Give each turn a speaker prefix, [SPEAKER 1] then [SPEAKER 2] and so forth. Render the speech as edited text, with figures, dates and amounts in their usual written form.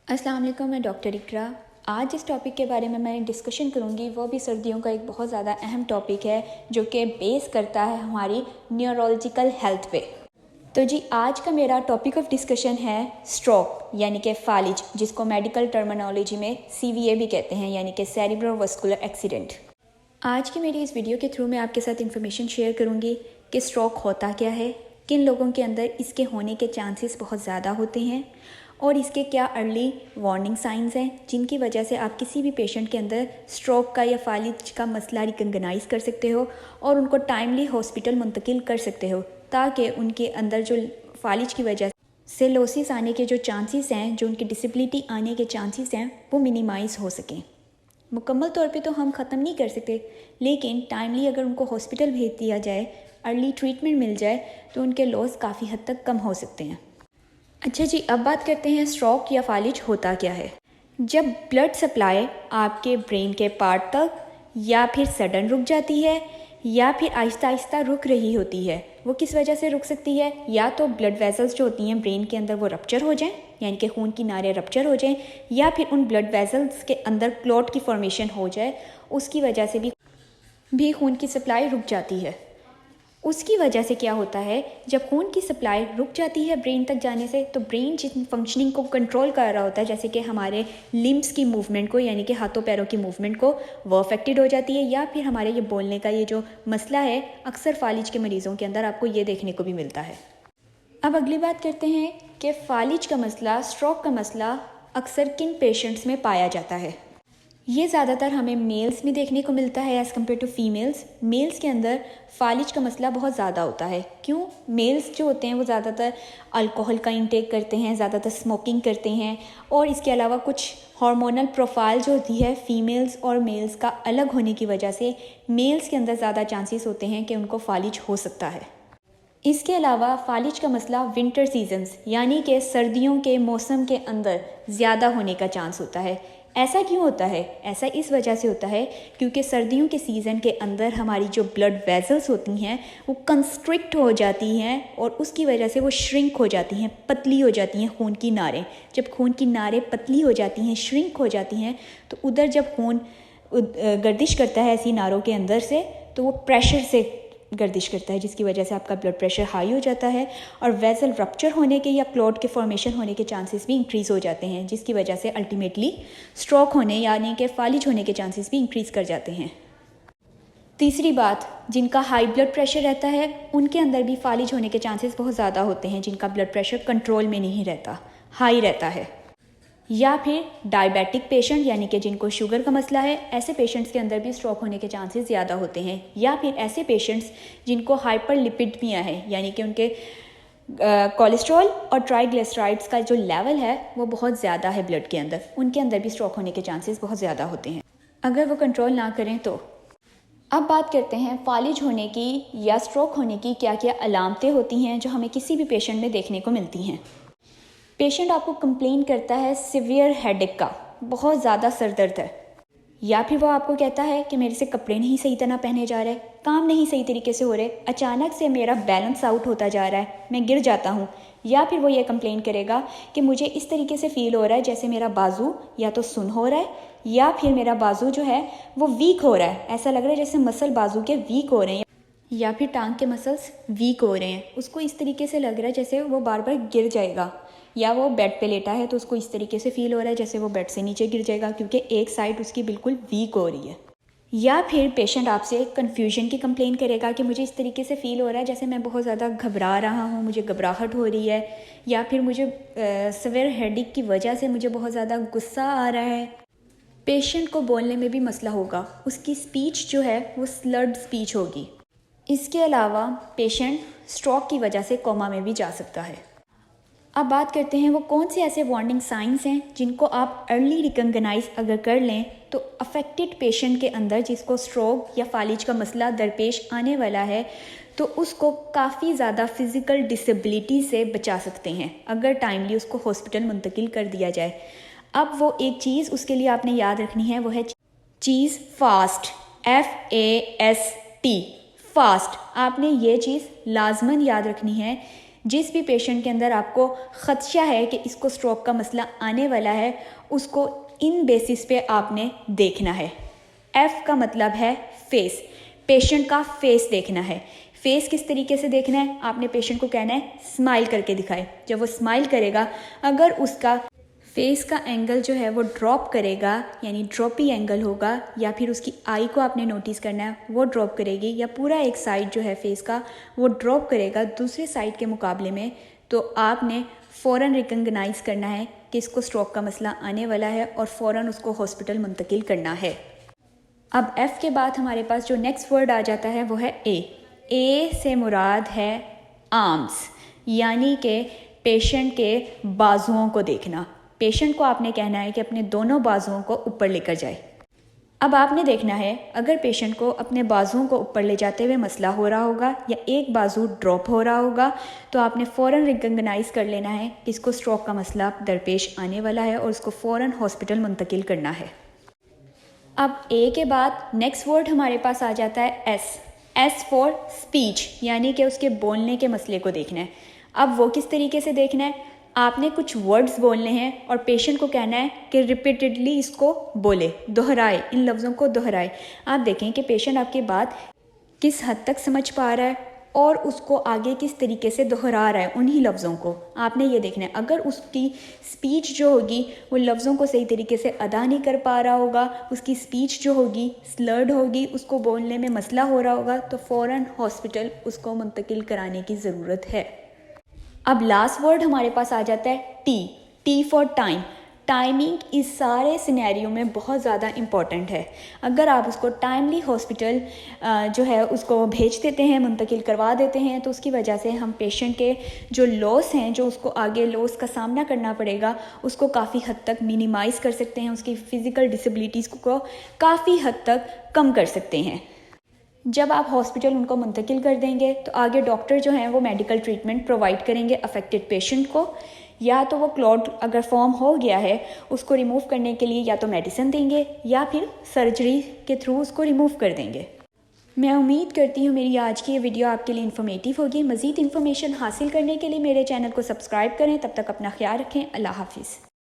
[SPEAKER 1] अस्सलाम वालेकुम, मैं डॉक्टर इकरा। आज जिस टॉपिक के बारे में मैं डिस्कशन करूँगी वो भी सर्दियों का एक बहुत ज़्यादा अहम टॉपिक है जो कि बेस करता है हमारी न्यूरोलॉजिकल हेल्थ पे। तो जी आज का मेरा टॉपिक ऑफ डिस्कशन है स्ट्रोक यानी कि फालिज, जिसको मेडिकल टर्मिनोलॉजी में CVA भी कहते हैं, यानी कि सेरिब्रोवास्कुलर एक्सीडेंट। आज की मेरी इस वीडियो के थ्रू मैं आपके साथ इंफॉर्मेशन शेयर करूँगी कि स्ट्रोक होता क्या है, किन लोगों के अंदर इसके होने के चांसेस बहुत ज़्यादा होते हैं और इसके क्या अर्ली वार्निंग साइंस हैं जिनकी वजह से आप किसी भी पेशेंट के अंदर स्ट्रोक का या फालिज का मसला रिकग्नाइज कर सकते हो और उनको टाइमली हॉस्पिटल मुंतकिल कर सकते हो, ताकि उनके अंदर जो फालिज की वजह से लोसिस आने के जो चांसेस हैं, जो उनकी डिसेबिलिटी आने के चांसेस हैं, वो मिनिमाइज़ हो सकें। मुकम्मल तौर पे तो हम ख़त्म नहीं कर सकते, लेकिन टाइमली अगर उनको हॉस्पिटल भेज दिया जाए, अर्ली ट्रीटमेंट मिल जाए, तो उनके लॉस काफ़ी हद तक कम हो सकते हैं। अच्छा जी, अब बात करते हैं स्ट्रोक या फालिज होता क्या है। जब ब्लड सप्लाई आपके ब्रेन के पार्ट तक या फिर सडन रुक जाती है या फिर आहिस्ता आहिस्ता रुक रही होती है, वो किस वजह से रुक सकती है? या तो ब्लड वेसल्स जो होती हैं ब्रेन के अंदर वो रप्चर हो जाएं, यानी कि खून की नारें रप्चर हो जाएं, या फिर उन ब्लड वेसल्स के अंदर क्लॉट की फॉर्मेशन हो जाए, उसकी वजह से भी खून की सप्लाई रुक जाती है। उसकी वजह से क्या होता है, जब खून की सप्लाई रुक जाती है ब्रेन तक जाने से, तो ब्रेन जिन फंक्शनिंग को कंट्रोल कर रहा होता है, जैसे कि हमारे लिम्स की मूवमेंट को, यानी कि हाथों पैरों की मूवमेंट को, वो अफेक्टेड हो जाती है। या फिर हमारे ये बोलने का ये जो मसला है, अक्सर फालिज के मरीज़ों के अंदर आपको ये देखने को भी मिलता है। अब अगली बात करते हैं कि फालिज का मसला, स्ट्रोक का मसला अक्सर किन पेशेंट्स में पाया जाता है। ये ज़्यादातर हमें मेल्स में देखने को मिलता है as compare to females. Males के अंदर फालिज का मसला बहुत ज़्यादा होता है। क्यों? मेल्स जो होते हैं वो ज़्यादातर अल्कोहल का इंटेक करते हैं, ज़्यादातर स्मोकिंग करते हैं, और इसके अलावा कुछ हार्मोनल प्रोफाइल जो होती है फीमेल्स और मेल्स का अलग होने की वजह से मेल्स के अंदर ज़्यादा चांसेस होते हैं कि उनको फालिज हो सकता है। इसके अलावा फालिज का मसला विंटर सीजन्स यानी कि सर्दियों के मौसम के अंदर ज़्यादा होने का चांस होता है। ऐसा क्यों होता है? ऐसा इस वजह से होता है क्योंकि सर्दियों के सीज़न के अंदर हमारी जो ब्लड वेसल्स होती हैं वो कंस्ट्रिक्ट हो जाती हैं और उसकी वजह से वो श्रिंक हो जाती हैं, पतली हो जाती हैं खून की नारें। जब खून की नारें पतली हो जाती हैं, श्रिंक हो जाती हैं, तो उधर जब खून गर्दिश करता है ऐसी नारों के अंदर से, तो वो प्रेशर से गर्दिश करता है, जिसकी वजह से आपका ब्लड प्रेशर हाई हो जाता है और वेसल रप्चर होने के या क्लॉट के फॉर्मेशन होने के चांसेस भी इंक्रीज़ हो जाते हैं, जिसकी वजह से अल्टीमेटली स्ट्रोक होने यानी कि फालिज होने के चांसेस भी इंक्रीज़ कर जाते हैं। तीसरी बात, जिनका हाई ब्लड प्रेशर रहता है उनके अंदर भी फालिज होने के चांसेस बहुत ज़्यादा होते हैं, जिनका ब्लड प्रेशर कंट्रोल में नहीं रहता, हाई रहता है। या फिर डायबिटिक पेशेंट यानी कि जिनको शुगर का मसला है, ऐसे पेशेंट्स के अंदर भी स्ट्रोक होने के चांसेस ज़्यादा होते हैं। या फिर ऐसे पेशेंट्स जिनको हाइपरलिपिडमिया है, यानी कि उनके कोलेस्ट्रॉल और ट्राइग्लिसराइड्स का जो लेवल है वो बहुत ज़्यादा है ब्लड के अंदर, उनके अंदर भी स्ट्रोक होने के चांसेस बहुत ज़्यादा होते हैं अगर वो कंट्रोल ना करें तो। अब बात करते हैं फालिज होने की या स्ट्रोक होने की क्या क्या अलामतें होती हैं जो हमें किसी भी पेशेंट में देखने को मिलती हैं। पेशेंट आपको कंप्लेन करता है सिवियर हेडेक का, बहुत ज़्यादा सर दर्द है, या फिर वो आपको कहता है कि मेरे से कपड़े नहीं सही तरह पहने जा रहे, काम नहीं सही तरीके से हो रहे, अचानक से मेरा बैलेंस आउट होता जा रहा है, मैं गिर जाता हूँ। या फिर वो ये कंप्लेन करेगा कि मुझे इस तरीके से फील हो रहा है जैसे मेरा बाजू या तो सुन हो रहा है या फिर मेरा बाजू जो है वो वीक हो रहा है, ऐसा लग रहा है जैसे मसल बाजू के वीक हो रहे हैं, या फिर टांग के मसल्स वीक हो रहे हैं। उसको इस तरीके से लग रहा है जैसे वो बार बार गिर जाएगा, या वो बेड पे लेटा है तो उसको इस तरीके से फील हो रहा है जैसे वो बेड से नीचे गिर जाएगा, क्योंकि एक साइड उसकी बिल्कुल वीक हो रही है। या फिर पेशेंट आपसे कन्फ्यूजन की कंप्लेन करेगा कि मुझे इस तरीके से फील हो रहा है जैसे मैं बहुत ज़्यादा घबरा रहा हूँ, मुझे घबराहट हो रही है, या फिर मुझे सिवियर हेडेक की वजह से मुझे बहुत ज़्यादा गुस्सा आ रहा है। पेशेंट को बोलने में भी मसला होगा, उसकी स्पीच जो है वो स्लर्ड स्पीच होगी। इसके अलावा पेशेंट स्ट्रोक की वजह से कोमा में भी जा सकता है। अब बात करते हैं वो कौन से ऐसे वार्निंग साइंस हैं जिनको आप अर्ली रिकग्नाइज अगर कर लें तो अफेक्टेड पेशेंट के अंदर जिसको स्ट्रोक या फालिज का मसला दरपेश आने वाला है, तो उसको काफ़ी ज़्यादा फिज़िकल डिसेबिलिटी से बचा सकते हैं अगर टाइमली उसको हॉस्पिटल मुंतकिल कर दिया जाए। अब वो एक चीज़ उसके लिए आपने याद रखनी है, वो है चीज़ फास्ट, FAST, फास्ट। आपने ये चीज़ लाजमन याद रखनी है जिस भी पेशेंट के अंदर आपको ख़दशा है कि इसको स्ट्रोक का मसला आने वाला है, उसको इन बेसिस पे आपने देखना है। एफ का मतलब है फेस, पेशेंट का फेस देखना है। फेस किस तरीके से देखना है? आपने पेशेंट को कहना है स्माइल करके दिखाए। जब वो स्माइल करेगा, अगर उसका फेस का एंगल जो है वो ड्रॉप करेगा, यानी ड्रॉपी एंगल होगा, या फिर उसकी आई को आपने नोटिस करना है वो ड्रॉप करेगी, या पूरा एक साइड जो है फेस का वो ड्रॉप करेगा दूसरे साइड के मुकाबले में, तो आपने फ़ौरन रिकग्नाइज़ करना है कि इसको स्ट्रोक का मसला आने वाला है और फ़ौरन उसको हॉस्पिटल मुंतकिल करना है। अब एफ़ के बाद हमारे पास जो नेक्स्ट वर्ड आ जाता है वो है ए। ए से मुराद है आर्म्स, यानी कि पेशेंट के बाजुओं को देखना। पेशेंट को आपने कहना है कि अपने दोनों बाजुओं को ऊपर लेकर जाए। अब आपने देखना है, अगर पेशेंट को अपने बाजुओं को ऊपर ले जाते हुए मसला हो रहा होगा या एक बाजू ड्रॉप हो रहा होगा, तो आपने फ़ौरन रिकग्नाइज़ कर लेना है कि इसको स्ट्रोक का मसला दरपेश आने वाला है और उसको फ़ौरन हॉस्पिटल मुंतकिल करना है। अब ए के बाद नेक्स्ट वर्ड हमारे पास आ जाता है एस। एस फॉर स्पीच, यानी कि उसके बोलने के मसले को देखना है। अब वो किस तरीके से देखना है? आपने कुछ वर्ड्स बोलने हैं और पेशेंट को कहना है कि रिपीटेडली इसको बोले, दोहराए, इन लफ्ज़ों को दोहराए। आप देखें कि पेशेंट आपकी बात किस हद तक समझ पा रहा है और उसको आगे किस तरीके से दोहरा रहा है उन्हीं लफ्ज़ों को। आपने ये देखना है, अगर उसकी स्पीच जो होगी वो लफ्ज़ों को सही तरीके से अदा नहीं कर पा रहा होगा, उसकी स्पीच जो होगी स्लर्ड होगी, उसको बोलने में मसला हो रहा होगा, तो फ़ौरन हॉस्पिटल उसको मुंतकिल कराने की ज़रूरत है। अब लास्ट वर्ड हमारे पास आ जाता है T. T for time. Timing इस सारे सिनेरियो में बहुत ज़्यादा इम्पॉर्टेंट है। अगर आप उसको टाइमली हॉस्पिटल जो है उसको भेज देते हैं, मुंतकिल करवा देते हैं, तो उसकी वजह से हम पेशेंट के जो लॉस हैं, जो उसको आगे लॉस का सामना करना पड़ेगा, उसको काफ़ी हद तक मिनिमाइज़ कर सकते हैं, उसकी फ़िज़िकल डिसेबिलिटीज़ को काफ़ी हद तक कम कर सकते हैं। जब आप हॉस्पिटल उनको मुंतकिल कर देंगे तो आगे डॉक्टर जो हैं वो मेडिकल ट्रीटमेंट प्रोवाइड करेंगे अफेक्टेड पेशेंट को। या तो वो क्लॉट अगर फॉर्म हो गया है उसको रिमूव करने के लिए या तो मेडिसिन देंगे या फिर सर्जरी के थ्रू उसको रिमूव कर देंगे। मैं उम्मीद करती हूँ मेरी आज की ये वीडियो आपके लिए इन्फॉर्मेटिव होगी। मज़ीद इन्फॉर्मेशन हासिल करने के लिए मेरे चैनल को सब्सक्राइब करें। तब तक अपना ख्याल रखें। अल्लाह हाफिज़।